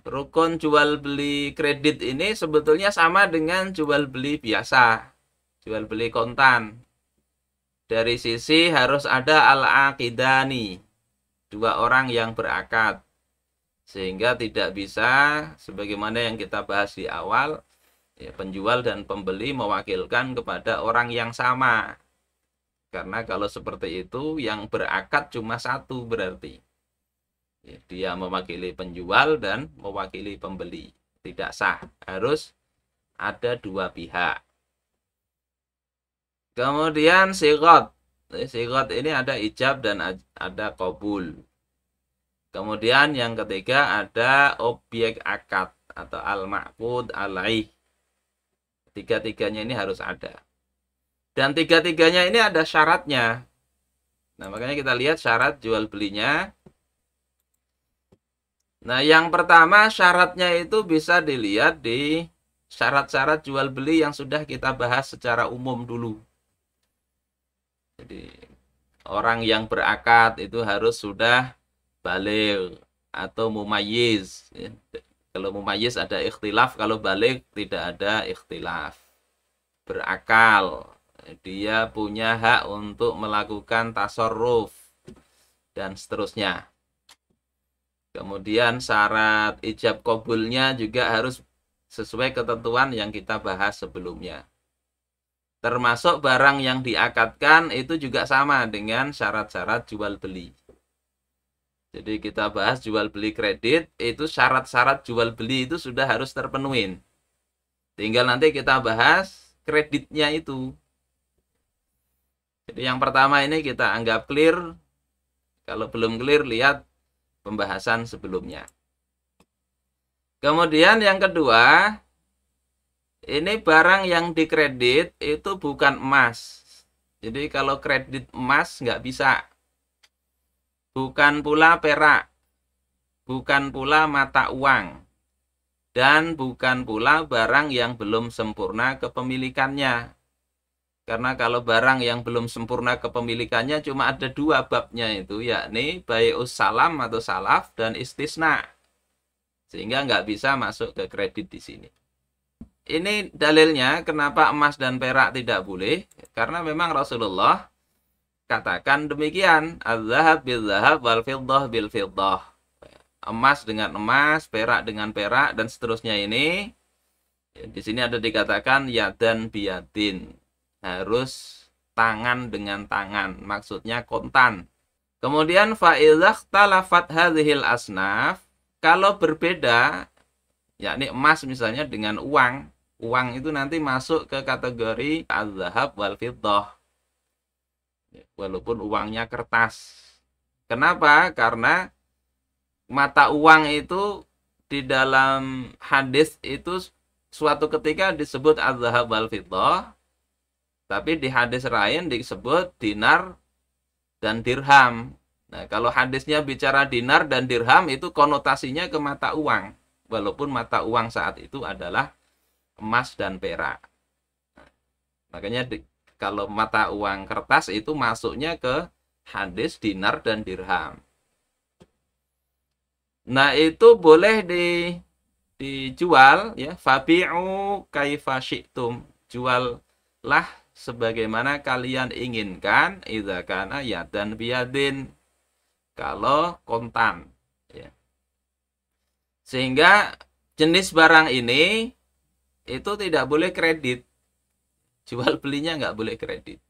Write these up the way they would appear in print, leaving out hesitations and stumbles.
rukun jual beli kredit ini sebetulnya sama dengan jual beli biasa, jual beli kontan. Dari sisi harus ada al-aqidani, dua orang yang berakad. Sehingga tidak bisa sebagaimana yang kita bahas di awal, ya, penjual dan pembeli mewakilkan kepada orang yang sama. Karena kalau seperti itu yang berakad cuma satu berarti. Ya, dia mewakili penjual dan mewakili pembeli. Tidak sah, harus ada dua pihak. Kemudian sigot. Sigot ini ada ijab dan ada qabul. Kemudian yang ketiga ada objek akad atau al-ma'qud alaih. Tiga-tiganya ini harus ada. Dan tiga-tiganya ini ada syaratnya. Nah, makanya kita lihat syarat jual belinya. Nah, yang pertama syaratnya itu bisa dilihat di syarat-syarat jual beli yang sudah kita bahas secara umum dulu. Jadi, orang yang berakad itu harus sudah baligh atau mumayyiz. Kalau mumayyiz ada ikhtilaf, kalau baligh tidak ada ikhtilaf. Berakal, dia punya hak untuk melakukan tasarruf dan seterusnya. Kemudian syarat ijab qabulnya juga harus sesuai ketentuan yang kita bahas sebelumnya. Termasuk barang yang diakadkan itu juga sama dengan syarat-syarat jual beli. Jadi kita bahas jual beli kredit, itu syarat-syarat jual beli itu sudah harus terpenuhi. Tinggal nanti kita bahas kreditnya itu. Jadi yang pertama ini kita anggap clear. Kalau belum clear, lihat pembahasan sebelumnya. Kemudian yang kedua, ini barang yang dikredit itu bukan emas. Jadi kalau kredit emas nggak bisa. Bukan pula perak, bukan pula mata uang, dan bukan pula barang yang belum sempurna kepemilikannya. Karena kalau barang yang belum sempurna kepemilikannya cuma ada dua babnya itu, yakni bai'us salam atau salaf dan istisna. Sehingga nggak bisa masuk ke kredit di sini. Ini dalilnya kenapa emas dan perak tidak boleh, karena memang Rasulullah katakan demikian, az-zahab bil-zahab wal fiddah bil-fiddah. Emas dengan emas, perak dengan perak dan seterusnya ini. Di sini ada dikatakan yadan biyadin. Harus tangan dengan tangan, maksudnya kontan. Kemudian fa idza ikhtalafat hadhil asnaf, kalau berbeda yakni emas misalnya dengan uang, uang itu nanti masuk ke kategori az-zahab wal fiddah. Walaupun uangnya kertas. Kenapa? Karena mata uang itu di dalam hadis itu suatu ketika disebut az-zahab wal fiddah, tapi di hadis lain disebut dinar dan dirham. Nah, kalau hadisnya bicara dinar dan dirham itu konotasinya ke mata uang, walaupun mata uang saat itu adalah emas dan perak. Makanya kalau mata uang kertas itu masuknya ke hadis dinar dan dirham. Nah, itu boleh dijual ya, fabi'u kaifa syi'tum. Juallah sebagaimana kalian inginkan, idza kana yadan biyadin. Kalau kontan ya. Sehingga jenis barang ini itu tidak boleh kredit. Jual belinya nggak boleh kredit.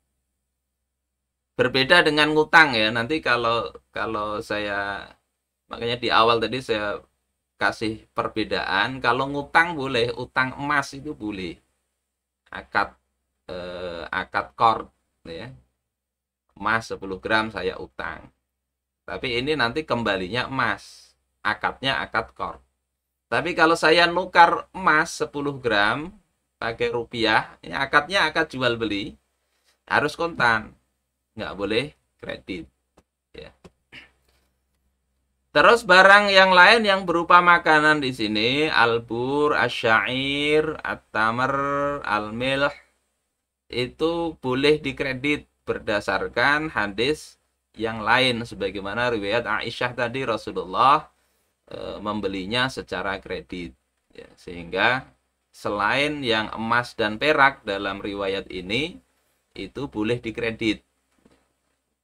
Berbeda dengan ngutang ya. Nanti kalau saya, makanya di awal tadi saya kasih perbedaan. Kalau ngutang boleh, utang emas itu boleh. Akad qard ya. Emas 10 gram saya utang. Tapi ini nanti kembalinya emas. Akadnya akad qard. Tapi kalau saya nukar emas 10 gram pakai rupiah, ini akadnya akad jual beli, harus kontan, nggak boleh kredit. Ya. Terus barang yang lain yang berupa makanan di sini, albur, asyair, at-tamr, al-milh, itu boleh dikredit berdasarkan hadis yang lain, sebagaimana riwayat Aisyah tadi. Rasulullah membelinya secara kredit. Ya, sehingga selain yang emas dan perak dalam riwayat ini itu boleh dikredit.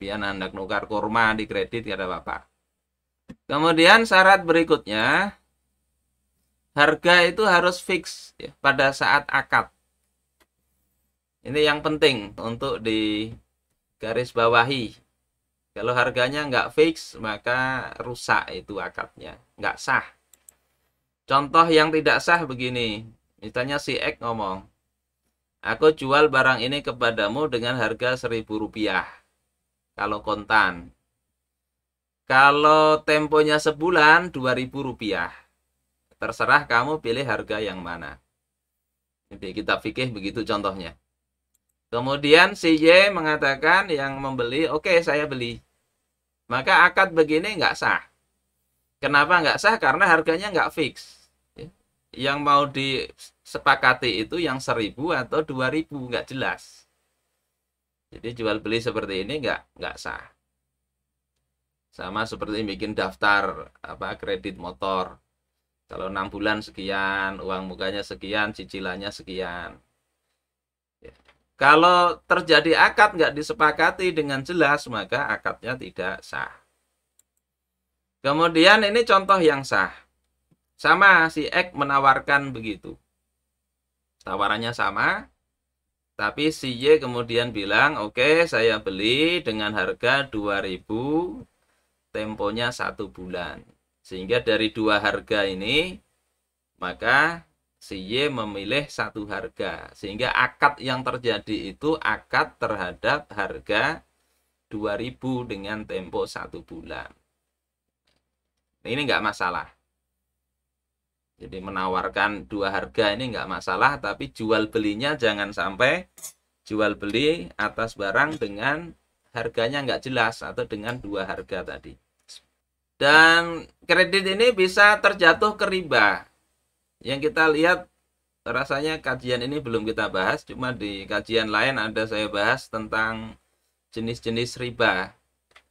Biar hendak nukar kurma dikredit tidak ada apa-apa. Kemudian syarat berikutnya, harga itu harus fix ya, pada saat akad. Ini yang penting untuk digarisbawahi. Kalau harganya nggak fix, maka rusak itu akadnya, nggak sah. Contoh yang tidak sah begini, misalnya si X ngomong, aku jual barang ini kepadamu dengan harga Rp1.000 kalau kontan. Kalau temponya sebulan Rp2.000. Terserah kamu pilih harga yang mana. Jadi kita fikih begitu contohnya. Kemudian si Y mengatakan yang membeli, oke, saya beli. Maka akad begini nggak sah. Kenapa nggak sah? Karena harganya nggak fix. Yang mau disepakati itu yang 1.000 atau 2.000, nggak jelas. Jadi jual beli seperti ini nggak sah. Sama seperti bikin daftar kredit motor. Kalau 6 bulan sekian, uang mukanya sekian, cicilannya sekian. Kalau terjadi akad nggak disepakati dengan jelas, maka akadnya tidak sah. Kemudian ini contoh yang sah. Sama si X menawarkan begitu. Tawarannya sama, tapi si Y kemudian bilang, oke, saya beli dengan harga 2.000, temponya 1 bulan. Sehingga dari dua harga ini, maka si Y memilih satu harga. Sehingga akad yang terjadi itu akad terhadap harga 2.000 dengan tempo 1 bulan. Ini nggak masalah. Jadi menawarkan dua harga ini nggak masalah, tapi jual belinya jangan sampai jual beli atas barang dengan harganya nggak jelas atau dengan dua harga tadi. Dan kredit ini bisa terjatuh ke riba. Yang kita lihat, rasanya kajian ini belum kita bahas, cuma di kajian lain ada saya bahas tentang jenis-jenis riba.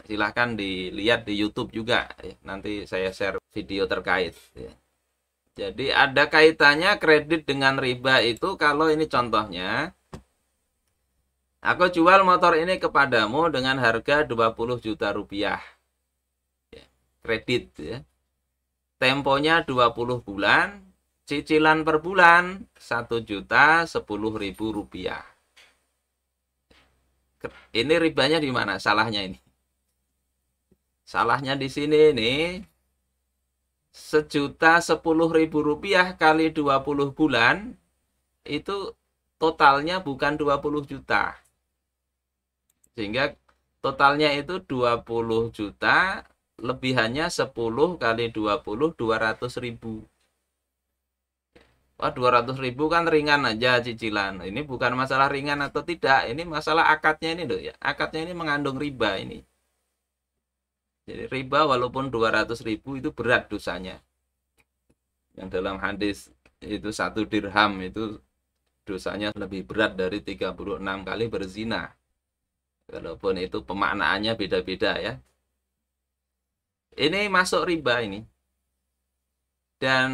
Silahkan dilihat di YouTube juga, nanti saya share video terkait. Jadi ada kaitannya kredit dengan riba itu kalau ini contohnya. Aku jual motor ini kepadamu dengan harga 20 juta rupiah. Kredit ya. Temponya 20 bulan, cicilan per bulan 1.010.000 rupiah. Ini ribanya di mana? Salahnya ini. Salahnya di sini nih. 1.010.000 rupiah kali 20 bulan itu totalnya bukan 20 juta. Sehingga totalnya itu 20 juta, lebihannya 10 kali 20, 200.000. Wah, 200.000 kan ringan aja cicilan. Ini bukan masalah ringan atau tidak, ini masalah akadnya ini loh ya. Akadnya ini mengandung riba ini. Jadi riba walaupun 200.000 itu berat dosanya. Yang dalam hadis itu 1 dirham itu dosanya lebih berat dari 36 kali berzina. Walaupun itu pemaknaannya beda-beda ya. Ini masuk riba ini. Dan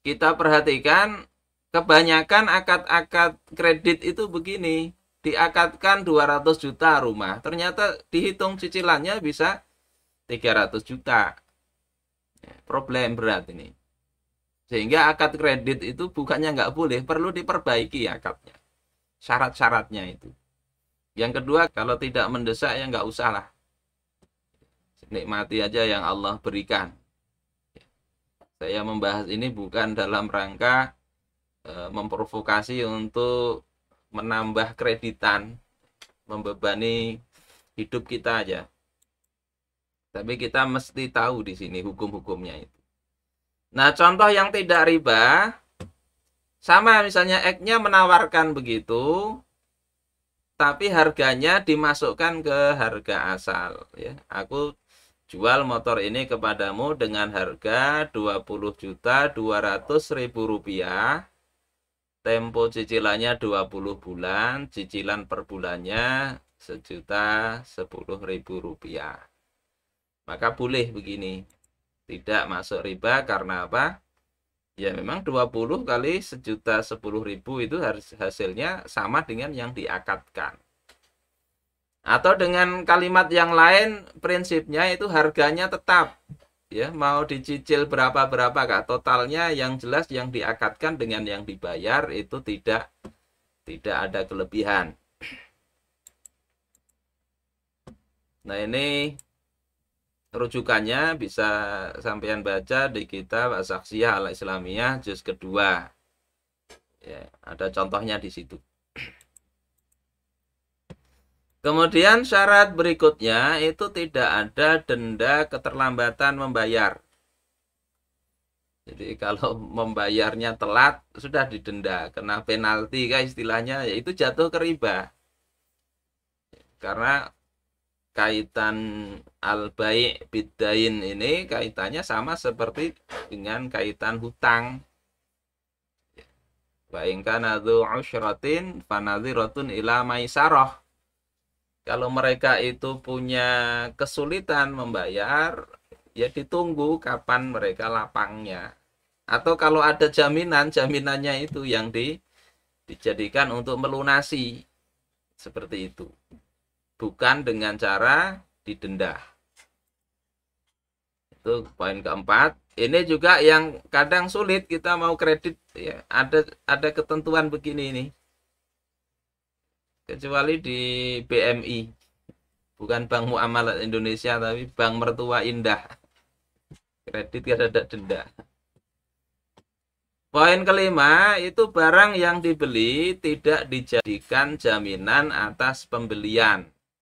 kita perhatikan kebanyakan akad-akad kredit itu begini. Diakadkan 200 juta rumah, ternyata dihitung cicilannya bisa 300 juta. Problem berat ini. Sehingga akad kredit itu bukannya nggak boleh, perlu diperbaiki akadnya. Syarat-syaratnya itu. Yang kedua, kalau tidak mendesak ya nggak usah lah. Nikmati aja yang Allah berikan. Saya membahas ini bukan dalam rangka memprovokasi untuk menambah kreditan, membebani hidup kita aja. Tapi kita mesti tahu di sini hukum-hukumnya itu. Nah, contoh yang tidak riba, sama misalnya X-nya menawarkan begitu, tapi harganya dimasukkan ke harga asal. Ya, aku jual motor ini kepadamu dengan harga 20.200.000 rupiah. Tempo cicilannya 20 bulan, cicilan per bulannya 1.010.000 rupiah. Maka boleh begini. Tidak masuk riba karena apa? Ya memang 20 kali sejuta 10.000 itu hasilnya sama dengan yang diakadkan. Atau dengan kalimat yang lain, prinsipnya itu harganya tetap. Ya, mau dicicil berapa-berapa Kak, totalnya yang jelas yang diakadkan dengan yang dibayar itu tidak ada kelebihan. Nah, ini rujukannya bisa sampean baca di kitab As-Saksiyah Al-Islamiyah juz kedua. Ya, ada contohnya di situ. Kemudian syarat berikutnya itu tidak ada denda keterlambatan membayar. Jadi kalau membayarnya telat sudah didenda, kena penalti kan istilahnya, yaitu jatuh ke riba. Karena kaitan al-bai' bid-dain ini kaitannya sama seperti dengan kaitan hutang. Wa in kana dzu usratin fanadhiratun ila maisarah. Kalau mereka itu punya kesulitan membayar, ya ditunggu kapan mereka lapangnya. Atau kalau ada jaminan, jaminannya itu yang dijadikan untuk melunasi. Seperti itu. Bukan dengan cara didenda. Itu poin keempat. Ini juga yang kadang sulit kita mau kredit, ya. Ada ketentuan begini ini. Kecuali di BMI. Bukan Bank Muamalat Indonesia, tapi Bank Mertua Indah. Kredit kan ada denda. Poin kelima, itu barang yang dibeli tidak dijadikan jaminan atas pembelian.